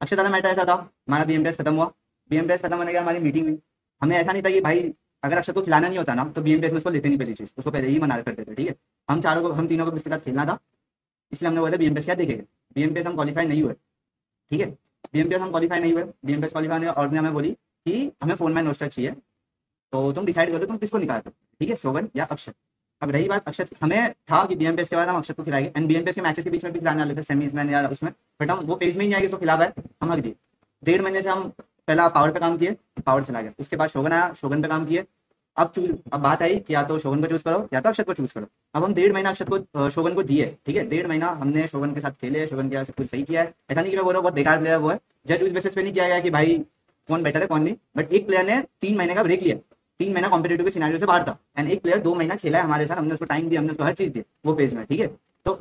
अक्षत वाला मैटर ऐसा था, हमारा बीएमपीएस खत्म हुआ। बीएमपीएस खत्म होने के बाद हमारी मीटिंग हुई। हमें ऐसा नहीं था कि भाई अगर अक्षत को खिलाना नहीं होता ना तो बीएमपीएस में उसको लेते नहीं पहली चीज, उसको पहले ही मना करते थे। ठीक है, हम चारों को, हम तीनों को किसके साथ खेलना था, इसलिए हमने बोला बीएमपीएस क्या देखेंगे। बीएमपीएस हम क्वालीफाई नहीं हुए। ठीक है, बीएमपीएस हम क्वालीफाई नहीं हुए। बीएमपीएस क्वालीफाई नहीं हुए और ने हमें बोली कि हमें फोन मैन रोस्टर चाहिए, तो तुम डिसाइड करो तुम किसको निकाल दो। ठीक है, शोगन या अक्षत। अब रही बात अक्षत, हमें था कि बीएमपीएस के बाद हम अक्षत को खिलाएंगे एंड बीएमपीएस के मैचेस के बीच में भी खिलाने वाले थे, सेमीज में या उसमें, बट हम वो फेज में ही नहीं आए कि उसको खिला पाए, हम हक दिए। 1.5 महीने से हम पहला पावर पे काम किए, पावर चला गया। उसके बाद शोगन आया, शोगन पे काम किए। अब बात आई कि या तो शोगन को चूज करो या तो अक्षत को चूज करो। अब हम 1.5 महीना अक्षत को शोगन को दिए। ठीक है, 1.5 महीना हमने शोगन के साथ खेले, शोगन के सब कुछ सही किया है। ऐसा नहीं कि मैं बोल रहा हूँ बहुत बेकार प्लेयर वो है, जज उस बेसिस पे नहीं किया गया कि भाई कौन बेटर है कौन नहीं, बट एक प्लेयर ने 3 महीने का ब्रेक लिया। 3 महीना कॉम्पिटेटिव के सिनारियो से बाहर था एंड एक प्लेयर 2 महीना खेला है हमारे साथ, हमने उसको टाइम दिया, हमने उसको हर चीज दी वो फेज में। ठीक है, तो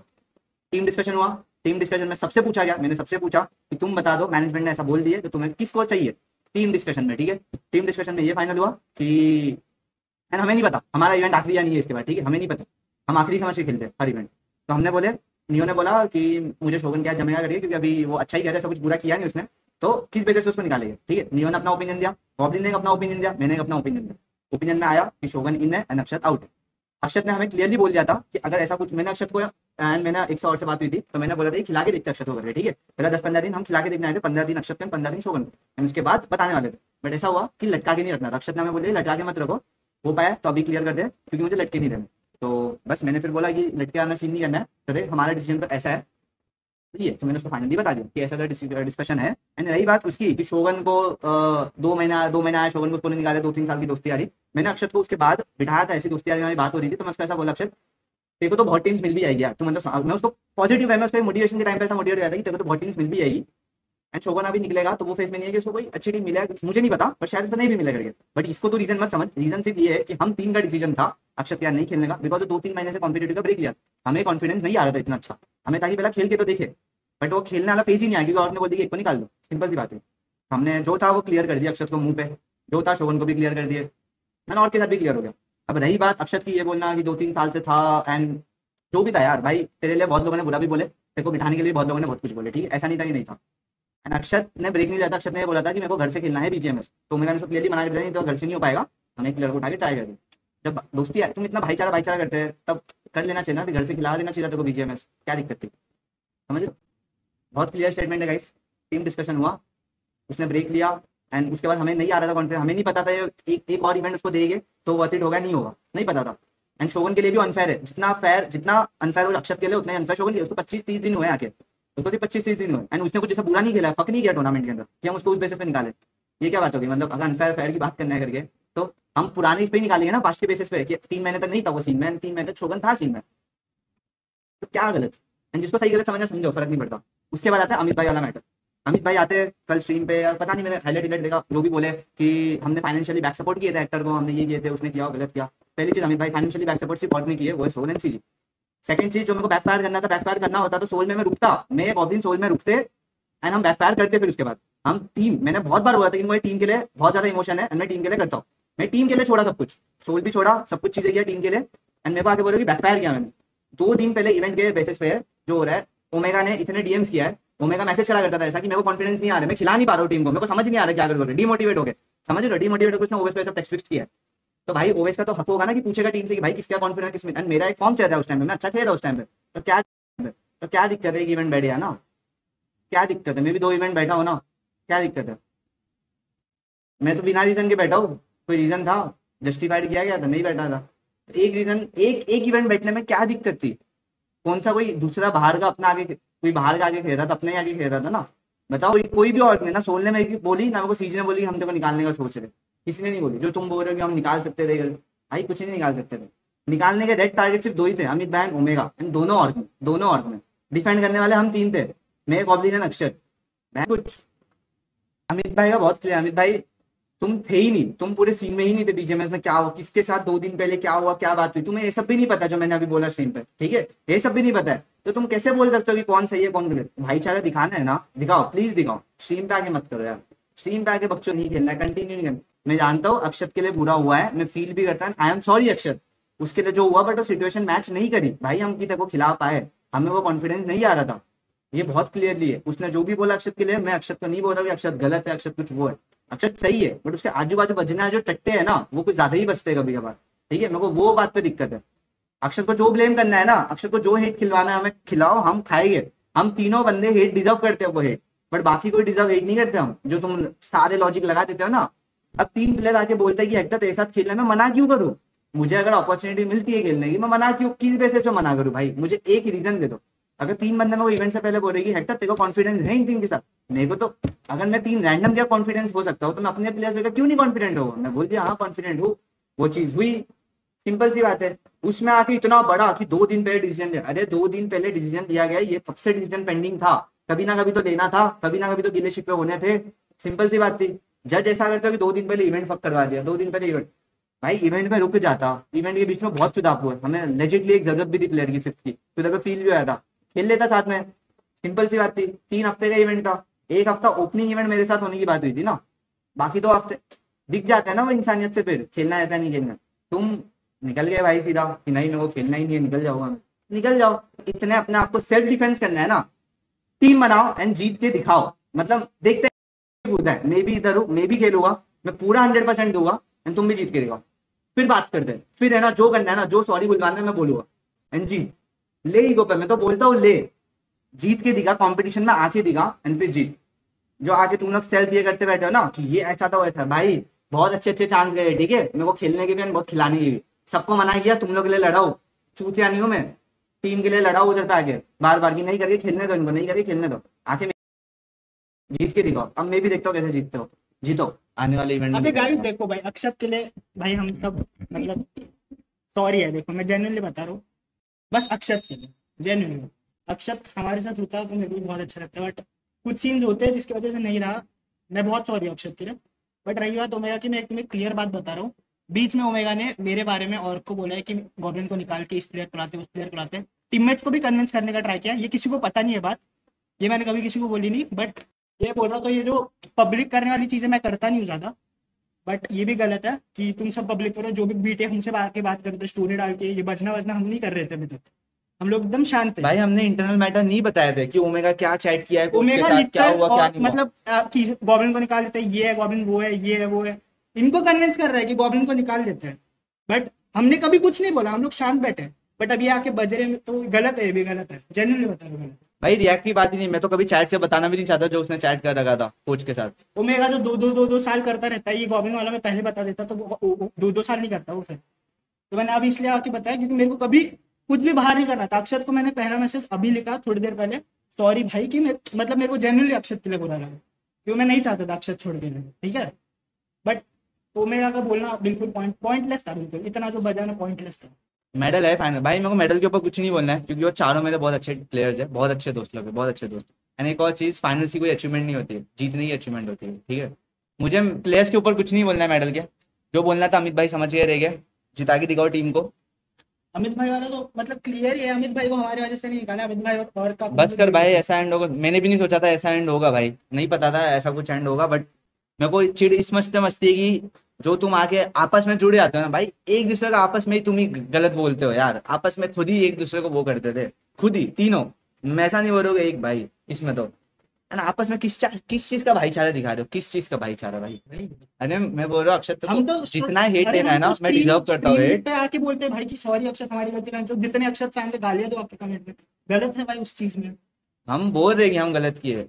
टीम डिस्कशन हुआ। टीम डिस्कशन में सबसे पूछा गया, मैंने सबसे पूछा कि तुम बता दो, मैनेजमेंट ने ऐसा बोल दिया तो तुम्हें किसको चाहिए टीम डिस्कशन में। ठीक है, टीम डिस्कशन में ये फाइनल हुआ कि एंड हमें नहीं पता हमारा इवेंट आखिरी या नहीं है इसके बाद। ठीक है, हमें नहीं पता, हम आखिरी समझ के खेलते हैं हर इवेंट। तो हमने बोले, नियो ने बोला कि मुझे शोगन क्या जमेगा करिए क्योंकि अभी वो अच्छा ही कह रहा है, सब कुछ बुरा किया नहीं उसने, तो किस बेसिस से उसको निकालेंगे। ठीक है, नियो ने अपना ओपिनियन दिया, गॉब्लिन ने अपना ओपिनियन दिया, मैंने अपना ओपिनियन दिया। ओपिनियन में आया कि शोगन इन है एंड अक्षत आउट है। अक्षत ने हमें क्लियरली बोल दिया था कि अगर ऐसा कुछ, मैंने अक्षत को एंड मैंने एक सौ और से बात हुई थी तो मैंने बोला था कि खिला के देखते अक्षत को करके। ठीक है, पहला 10-15 दिन हम खिला के देखने आए थे, 15 दिन अक्षत को 15 दिन शोगन को, एंड उसके बाद बताने वाले थे। बट ऐसा हुआ कि लटका के नहीं रखना था। अक्षत ने हमें बोले लटका के मत रखो, हो पाया तो अभी क्लियर कर दे क्योंकि मुझे लटके नहीं रहने। तो बस मैंने फिर बोला कि लटके आना सीन नहीं करना है, तो देख हमारा डिसीजन तो ऐसा है, तो ये तो मैंने उसको फाइनली बता दिया कि ऐसा डिस्कशन है। एंड रही बात उसकी कि शोगन को 2 महीना आया, शोगन को उसको नहीं निकाले, 2-3 साल की दोस्ती आ रही। मैंने अक्षत को उसके बाद बिठाया था, ऐसी दोस्ती आ रही, हमारी बात हो रही थी, तो मैं उसको ऐसा बोला अक्षत तेरे को तो बहुत टीम्स मिल भी आएगी यार, तो मतलब मैं उसको पॉजिटिव वे में उसको मोटिवेशन के टाइम पे ऐसा मोटिवेट किया था कि तेरे को तो बहुत टीम्स मिल भी आएगी एंड शोगन अभी निकलेगा तो वो फेस में नहीं है कि उसको कोई अच्छी टीम मिले, मुझे नहीं पता पर शायद उसको नहीं भी मिलेगा करके। बट इसको तो रीजन मत समझ, रीजन सिर्फ ये है कि हम तीन का डिसीजन था अक्षत यार नहीं खेलने का, बिकॉज 2-3 महीने से कॉम्पिटेटिव का ब्रेक लिया, हमें कॉन्फिडेंस नहीं आ रहा था इतना अच्छा, हमें ताकि पहला खेल के तो देखे, बट वो खेलने वाला फेज ही नहीं आया क्योंकि और ने बोल दिया एक को निकाल दो, सिंपल सी बात है। हमने जो था वो क्लियर कर दिया अक्षत को मुंह पे, जो था शोगन को भी क्लियर कर दिए है ना, और के साथ भी क्लियर हो गया। अब रही बात अक्षत की, ये बोलना कि 2-3 साल से था एंड जो भी था यार भाई, तेरे लिए बहुत लोगों ने बुरा भी बोले, तेरे को बिठाने के लिए बहुत लोगों ने बहुत कुछ बोले। ठीक है, ऐसा नहीं था कि नहीं था। एंड अक्षत ने ब्रेक नहीं लिया था, अक्षत ने बोला था कि मेरे को घर से खेलना है बीजीएमएस, तो मैंने उसको क्लियरली मना कर दिया नहीं तो घर से नहीं हो पाएगा, हमें एक लड़को उठा के ट्राई कर दिया। जब दोस्ती है, तुम इतना भाईचारा भाईचारा करते हैं तब कर लेना चाहिए ना, फिर घर से खिला देना चाहिए तेरे को बीजीएमएस, क्या दिक्कत थी, समझ लो। बहुत क्लियर स्टेटमेंट है गाइस। टीम डिस्कशन हुआ, उसने ब्रेक लिया एंड उसके बाद हमें नहीं आ रहा था कॉन्फिडेंस, हमें नहीं पता था एक और इवेंट उसको देंगे तो वर्थ इट होगा नहीं होगा, नहीं पता था। एंड शोगन के लिए भी अनफेयर है, जितना अनफेयर हो अक्षत के लिए उतना अनफेयर शोगन के लिए। उसको 25-30 दिन हुए आके, उसको सिर्फ 25-30 दिन हुए एंड उसने कुछ ऐसा बुरा नहीं खेला, फक नहीं किया टूर्नामेंट के अंदर कि हम उसको उस बेसिस पे निकाले। ये क्या बात होगी, मतलब अगर अनफेयर फेयर की बात करना है करके तो हम पुराने इस पे ही निकालेंगे ना, पास्ट के बेसिस पे कि 3 महीने तक नहीं था वो सीन में, 3 महीने तक शोगन था सीन में, तो क्या गलत। एंड जिसको सही गलत समझना समझो, फर्क नहीं पड़ता। उसके बाद आता है अमित भाई वाला मैटर। अमित भाई आते हैं कल स्ट्रीम पे, या पता नहीं मैंने हाईलाइट हाईलाइट देखा, जो भी बोले कि हमने फाइनेंशियली बैक सपोर्ट किए थे एक्टर को, हमने ये किए थे, उसने किया गलत किया। पहली चीज अमित भाई फाइनेंशियली बैक सपोर्ट सिर्फ नहीं किए, वो है सोल एंड सीजी। सेकंड चीज जो मेरे को बैकफायर करना था, बैकफायर करना होता तो सोल में मैं रुकता, मैं एक ऑफ सोल में रुकते एंड हम बैकफायर करते। फिर उसके बाद हम टीम, मैंने बहुत बार बोला था कि मुझे टीम के लिए बहुत ज्यादा इमोशन है एंड मैं टीम के लिए करता हूँ, मैं टीम के लिए छोड़ा सब कुछ, सोल भी छोड़ा, सब कुछ चीजें किया टीम के लिए एंड मेरे को आगे बोलो कि बैकफायर किया मैंने। 2 दिन पहले इवेंट के बेसिस पे जो हो रहा है, ओमेगा ने इतने डीएम्स किया है, ओमेगा मैसेज करा करता था ऐसा कि मेरे को कॉन्फिडेंस नहीं आ रहा है, मैं खिला नहीं पा रहा हूँ टीम को, मेरे को समझ नहीं आ रहा क्या करूँ, डीमोटिवेट हो गए, समझ लो डीमोटिवेट होकर उसने ओवेस पे सब टेक्स्ट फिक्स किया है। तो भाई ओवेस का तो हक होगा ना कि पूछेगा टीम से कि भाई किसका कॉन्फिडेंस किसमें, एंड मेरा एक फॉर्म चल रहा है उस टाइम पे, मैं अच्छा खेल रहा हूँ उस टाइम पे, तो क्या दिक्कत है, एक इवेंट बैठ गया ना, क्या दिक्कत है, मैं भी 2 इवेंट बैठा हूँ ना, क्या दिक्कत है। मैं तो बिना रीजन के बैठा हूँ, कोई रीजन था जस्टिफाइड किया गया था, नहीं बैठा था। एक रीजन, एक एक इवेंट बैठने में क्या दिक्कत थी, कौन सा कोई दूसरा बाहर का अपना आगे, कोई बाहर का आगे खेल रहा था, अपने आगे खेल रहा था ना, बताओ। कोई भी और नहीं ना, सोल ने मेरे को बोली ना, मेरे को सीजी ने बोली हम तेरे को निकालने का सोच रहे, किसी ने नहीं बोली। जो तुम बोल रहे हो कि हम निकाल सकते थे, भाई कुछ नहीं निकाल सकते थे। निकालने के रेड टारगेट सिर्फ 2 ही थे, अमित भाई ओमेगा, एंड दोनों औरत में डिफेंड करने वाले हम 3 थे, मैं कॉब्लिन अक्षत। मैं कुछ अमित भाई का बहुत क्लियर, अमित भाई तुम थे ही नहीं, तुम पूरे सीन में ही नहीं थे बीजेएमएस में, क्या हुआ किसके साथ 2 दिन पहले क्या हुआ, क्या बात हुई, तुम्हें ये सब भी नहीं पता जो मैंने अभी बोला स्ट्रीम पे, ठीक है, ये सब भी नहीं पता है, तो तुम कैसे बोल सकते हो कि कौन सही है कौन गलत। भाईचारा दिखाना है ना, दिखाओ प्लीज दिखाओ, स्ट्रीम पे आके मत करो यार, स्ट्रीम पे आके बच्चों नहीं खेलना है, कंटिन्यू नहीं करना। मैं जानता हूँ अक्षत के लिए बुरा हुआ है, मैं फील भी करता है, आई एम सॉरी अक्षत उसके लिए जो हुआ, बट वो सिचुएशन मैच नहीं करी भाई, हम की तक को खिला पाए, हमें वो कॉन्फिडेंस नहीं आ रहा था। ये बहुत क्लियरली है। उसने जो भी बोला अक्षत के लिए, मैं अक्षत को नहीं बोल रहा कि अक्षत गलत है, अक्षत कुछ वो है, अक्षत सही है, बट उसके आजू बाजू बजना जो टट्टे है ना, वो कुछ ज्यादा ही बचते हैं कभी कभार। ठीक है, मेरे को वो बात पे दिक्कत है। अक्षत को जो ब्लेम करना है ना, अक्षत को जो हेट खिलवाना है हमें खिलाओ, हम खाएंगे। हम तीनों बंदे हेट डिजर्व करते हैं वो हेट, बट बाकी कोई डिजर्व हेट नहीं करते हम, जो तुम सारे लॉजिक लगा देते हो ना। अब 3 प्लेयर आके बोलते हैं कि हेक्टर तेरे साथ खेलना, मैं मना क्यों करूं? मुझे अगर अपॉर्चुनिटी मिलती है खेलने की, मैं मना क्यों, किस बेसिस पे मना करूं भाई? मुझे एक ही रीजन दे दो। अगर 3 बंदे मेरे को इवेंट से पहले बोले कि हेक्टर तेरे को कॉन्फिडेंस है इन 3 के साथ, मेरे को तो, अगर मैं 3 रैंडम क्या कॉन्फिडेंस हो सकता हूँ, तो मैं अपने प्लेयर्स पे क्यों नहीं कॉन्फिडेंट हो? मैं बोल दिया हाँ कॉन्फिडेंट हूँ, वो चीज हुई, सिंपल सी बात है। उसमें आके इतना बड़ा कि 2 दिन पहले डिसीजन लिया, अरे 2 दिन पहले डिसीजन लिया गया, ये कब से डिसीजन पेंडिंग था? कभी ना कभी तो लेना था, कभी ना कभी तो गिले शिकवे होने थे, सिंपल सी बात थी। जज ऐसा करता है कि 2 दिन पहले इवेंट फक करवा दिया, 2 दिन पहले इवेंट, भाई इवेंट में रुक जाता, इवेंट के बीच में बहुत चुदाप हुआ, हमें लेजिटली एक जरूरत भी थी प्लेयर की 5th की, तो उधर पे फील भी आया था, खेल लेता साथ में, सिंपल सी बात थी। 3 हफ्ते का इवेंट था, एक हफ्ता ओपनिंग इवेंट मेरे साथ होने की बात हुई थी ना, बाकी 2 हफ्ते दिख जाते हैं ना वो इंसानियत से, फिर खेलना रहता है नहीं खेलना। तुम निकल गए भाई सीधा कि नहीं मेरे को खेलना ही नहीं है, निकल जाऊंगा मैं, निकल जाओ। इतने अपने आप को सेल्फ डिफेंस करना है ना, टीम बनाओ एंड जीत के दिखाओ, मतलब देखते हैं, मैं भी इधर हूँ, मैं भी खेलूंगा, मैं पूरा 100% दूंगा एंड तुम भी जीत के दिखाओ, फिर बात करते हैं, फिर है ना जो करना है ना, जो सॉरी बुलवाना है मैं बोलूंगा एंड जीत ले ईगो पे, मैं तो बोलता हूँ ले, जीत के दिखा, कंपटीशन में आके दिखा एंड फिर जीत। जो आके तुम लोग सेल्फ ये करते बैठे हो ना कि ये ऐसा था वैसा, भाई बहुत अच्छे अच्छे चांस गए, ठीक है, मेरे को खेलने के भी और बहुत खिलाने के भी, सबको मना किया, तुम लोग के लिए लड़ाओ, चूतिया नहीं हूं मैं, टीम के लिए लड़ाओ उधर पे आके बार बार की, नहीं करके खेलने दो इनको, नहीं करके खेलने दो, आके जीत के दिखाओ। अब मैं भी देखता हूँ कैसे जीतते हो, जीतो आने वाले इवेंट में अबे गाइस दिखाऊंगा। देखो भाई, अक्षत के लिए भाई हम सब मतलब सॉरी है, देखो मैं जेन्युइनली बता रहा हूँ, बस अक्षत के लिए जेन्युइनली। अक्षत हमारे साथ होता है तो मेरे को भी बहुत अच्छा लगता है, बट कुछ सीन्स होते हैं जिसकी वजह से नहीं रहा। मैं बहुत सॉरी अक्षत के लिए। बट रही बात ओमेगा की, मैं एक तुम्हें क्लियर बात बता रहा हूँ, बीच में ओमेगा ने मेरे बारे में और को बोला है कि गॉब्लिन को निकाल के इस प्लेयर को लाते, उस प्लेयर को लाते, टीममेट्स को भी कन्विंस करने का ट्राई किया, ये किसी को पता नहीं है बात, ये मैंने कभी किसी को बोली नहीं, बट ये बोल रहा हूँ, तो ये जो पब्लिक करने वाली चीजें मैं करता नहीं हूँ ज्यादा, बट ये भी गलत है कि तुम सब पब्लिक करो, जो भी बीटे हमसे आके बात करते स्टोरी डाल के, ये बजना वजना हम नहीं कर रहे थे अभी तक, हम लोग एकदम शांत थे। भाई हमने इंटरनल मैटर नहीं बताया था कि ओमेगा क्या चैट किया है कोच के ओमेगा साथ, क्या लिटरल हुआ क्या और नहीं हुआ। मतलब कि गॉब्लिन को निकाल देते हैं, ये है गॉब्लिन, वो है, ये है, वो है, इनको कन्विंस कर रहा है कि गॉब्लिन को निकाल देते हैं, बट हमने कभी कुछ नहीं बोला, हम लोग शांत बैठे, बट अभी आके बज रहे हैं, तो गलत है, ये भी गलत है, जेन्युइनली बता रहा हूँ गलत है। भाई रिएक्ट की बात ही नहीं, मैं तो कभी चैट से बताना भी नहीं चाहता जो उसने चैट कर रखा था कोच के साथ। ओमेगा जो दो साल करता रहता है, ये गॉब्लिन वाला मैं पहले बता देता तो वो 2-2 साल नहीं करता वो फिर, तो मैंने अब इसलिए आके बताया क्योंकि मेरे को कभी कुछ भी बाहर नहीं करना था। अक्षत को मैंने पहला मैसेज अभी लिखा थोड़ी देर पहले, सॉरी भाई कि मतलब मेरे को जेन्युइनली अक्षत के लिए बुरा लगा, क्योंकि मैं नहीं चाहता था अक्षत छोड़ के जाए, ठीक है, बट ओमेगा का बोलना बिल्कुल पॉइंटलेस था, बिल्कुल इतना जो बजाना पॉइंटलेस था। मेडल है फाइनल भाई, मेरे को मेडल के ऊपर कुछ नहीं बोलना है क्योंकि वो चारों मेरे बहुत अच्छे प्लेयर्स है, बहुत अच्छे दोस्त लोग हैं, बहुत अच्छे दोस्त। एंड एक और चीज, फाइनल्स की कोई अचीवमेंट नहीं होती है, जीतने की अचीवमेंट होती है, ठीक है। मुझे प्लेयर्स के ऊपर कुछ नहीं बोलना है मेडल के, जो बोलना था अमित भाई समझ गए, रह गए, जिता के दिखाओ टीम को। अमित भाई वाला तो मतलब क्लियर ही है, अमित भाई को हमारी वजह से नहीं निकाला, अमित भाई और का बस खुद कर भाई, भी। ऐसा एंड होगा, मैंने भी नहीं सोचा था ऐसा एंड होगा भाई, नहीं पता था ऐसा कुछ एंड होगा, बट मेरे को चिढ़ इस मस्ते मस्ती है कि जो तुम आके आपस में जुड़े जाते हो ना भाई, एक दूसरे का आपस में ही तुम ही गलत बोलते हो यार, आपस में खुद ही एक दूसरे को वो करते थे, खुद ही तीनों। मैं ऐसा नहीं बोलोगे एक भाई इसमें तो, है ना, आपस में किस चीज का भाईचारा दिखा रहे हो, किस चीज का भाईचारा भाई? भाई अरे मैं बोल रहा हूँ अक्षत को हम तो जितना हेट अरे देना है हम तो ना, मैं डिजर्व करता हूँ स्ट्रीम हेट। पे आके बोलते हैं भाई कि सॉरी अक्षत हमारी गलती, फैंस जितने अक्षत फैंस है गालियां दो आपके कमेंट में, गलत है भाई उस चीज में। हम बोल रहे हैं कि हम गलत किए,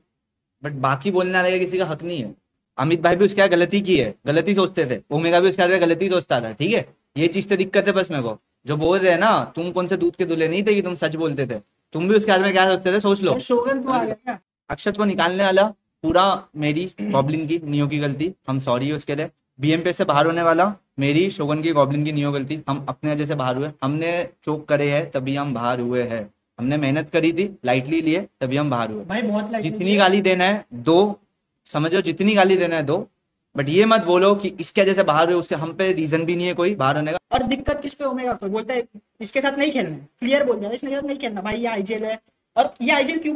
बट बाकी बोलने वाले का किसी का हक नहीं है। अमित भाई भी उसके यहाँ गलती की है, गलती सोचते थे, ओमेगा भी उसके यहाँ गलती सोचता था, ठीक है। ये चीज से दिक्कत है बस मेरे को, जो बोल रहे हैं ना, तुम कौन से दूध के दूल्हे नहीं थे कि तुम सच बोलते थे, तुम भी उसके बारे में क्या सोचते थे सोच लो। भाई शोगन तो आ गया क्या? अक्षत को निकालने वाला पूरा मेरी गॉब्लिन की नियो की गलती, हम सॉरी है उसके लिए। बीएमपी से बाहर होने वाला मेरी, शोगन की गॉब्लिन की नियो गलती, हम अपने वजह से बाहर हुए, हमने चोक करे हैं तभी हम बाहर हुए हैं, हमने मेहनत करी थी, लाइटली लिए तभी हम बाहर हुए। भाई बहुत लाइट जितनी गाली देना है दो, समझो जितनी गाली देना है दो, बट ये मत बोलो कि इसके वजह से बाहर हुए, उसके हम पे रीजन भी नहीं है कोई बाहर होने का। और दिक्कत किस पे ओमेगा को बोलता है इसके साथ नहीं खेलना है, क्लियर बोल दिया इसके साथ नहीं खेलना भाई, ये आईजीएल है। और ये आईजीएल क्यों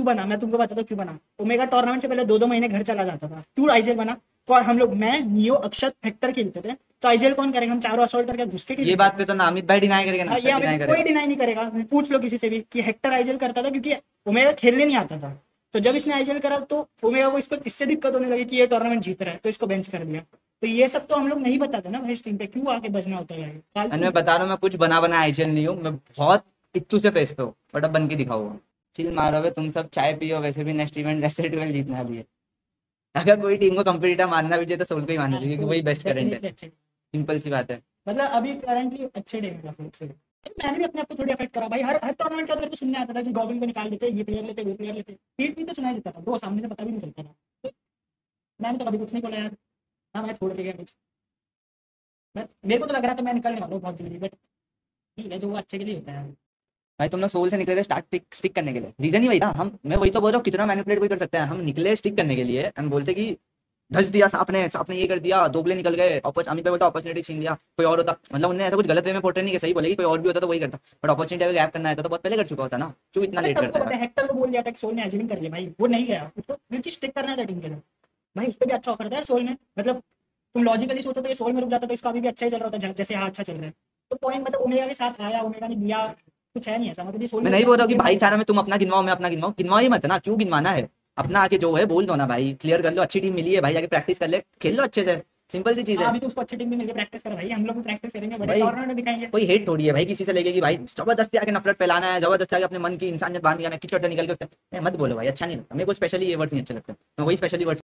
बना मैं तुमको बताता हूँ क्यों बना। ओमेगा टूर्नामेंट से पहले 2-2 महीने घर चला जाता था, क्यों आईजीएल बना? और हम लोग, मैं, नियो, अक्षत, हेक्टर खेलते थे, तो आईजीएल कौन करेगा? हम चारों असॉल्ट करके घुस के ये बात पे तो ना अमित भाई डिनाई करेगा ना हाँ, ये अक्षत डिनाई हमें कोई करेगा। डिनाई नहीं करेगा। पूछ लो किसी से भी कि हेक्टर आईजीएल करता था क्योंकि ओमेगा खेलने नहीं आता था, तो जब इसने आईजीएल करा तो ओमेगा को इसको इससे दिक्कत होने लगी कि ये टूर्नामेंट जीत रहा है, तो इसको बेंच कर दिया। तो ये सब तो हम लोग नहीं बताते ना भाई स्ट्रीम पे, क्यों आके बजना होता है भाई एंड फालतू। मैं बता रहा हूँ मैं कुछ बना आईजीएल नहीं हूँ, मैं बहुत इत्तू से फेस पे हूँ, बट अब बन के दिखाऊंगा। चिल मारो बे, तुम सब चाय पियो, वैसे भी नेक्स्ट इवेंट ऐसे 12 जीतने वाली है। अगर कोई टीम को कंप्लीट मानना भी चाहिए तो सोल को ही मानना चाहिए क्योंकि वही बेस्ट करंट है। Definitely अच्छे, सिंपल सी बात है। मतलब अभी करंटली अच्छे डे में फिर मैंने भी अपने आप को थोड़ी अफेक्ट करा भाई। हर हर टूर्नामेंट के अंदर तो सुनने आता था कि गॉबिन को निकाल देते, ये प्लेयर लेते, वो प्लेयर लेते, पीठ भी तो सुनाई देता था ब्रो, सामने से पता भी नहीं चलता था। तो मैंने तो कभी कुछ नहीं बोला यार, हाँ मैं छोड़ के गया कुछ। मेरे को तो लग रहा था मैं निकलने वाला हूँ बहुत जल्दी, बट ठीक है, जो वो अच्छे के लिए होता है। भाई तुम लोग सोल से निकले थे स्टिक करने के लिए, रीजन ही वही था। हम मैं वही तो बोल रहा हूँ, कितना मैनिपुलेट कोई कर सकता है। हम निकले स्टिक करने के लिए, हम बोलते कि धस दिया आपने ये कर दिया, दो प्ले निकल गए, अमित भाई बोलता अपॉर्चुनिटी छीन लिया। कोई और होता, मतलब उन्हें ऐसा कुछ गलत वे में पोर्ट्रेट नहीं किया, सही बोलेगी, कोई और भी होता तो वही करता, बट अपॉर्चुनिटी अगर गैप करना है तो बहुत पहले कर चुका होता ना, क्यों इतना लेट सबको करता पता है। है, हेक्टर को बोल दिया था कि सोल ने एजिलिंग कर लिया भाई, वो नहीं गया उसको क्योंकि स्टिक करना था टीम के लिए। भाई उस पर भी अच्छा ऑफर था यार सोल ने, मतलब तुम लॉजिकली सोचो तो ये सोल में रुक जाता तो इसका अभी भी अच्छा ही चल रहा था, जैसे यहाँ अच्छा चल रहा है। तो पॉइंट मतलब ओमेगा के साथ आया, ओमेगा ने दिया, कुछ है नहीं ऐसा, मतलब ये सोल मैं में नहीं बोल रहा हूँ कि इसलिए भाईचारा में तुम अपना गिनवाओ मैं अपना गिनवाऊं, गिनवाओ ही मत ना, क्यों गिनवाना है। अपना आके जो है बोल दो ना भाई, क्लियर कर लो, अच्छी टीम मिली है भाई, आगे प्रैक्टिस कर ले, खेल लो अच्छे से, सिंपल सी चीज हाँ, है। अभी तो उसको अच्छी टीम में मिलकर प्रैक्टिस कर भाई, हम लोग भी प्रैक्टिस करेंगे, बड़े भाई टूर्नामेंट में दिखाएंगे। कोई हेट थोड़ी है भाई किसी से लेके कि भाई जबरदस्ती आके नफरत फैलाना है, जबरदस्ती आके अपने मन की इंसानियत बांध दिया ना, किचड़ से निकल के उससे मत बोलो भाई, अच्छा नहीं लगता मेरे को। स्पेशली ये वर्ड्स नहीं अच्छे लगते, मैं वही स्पेशली वर्ड्स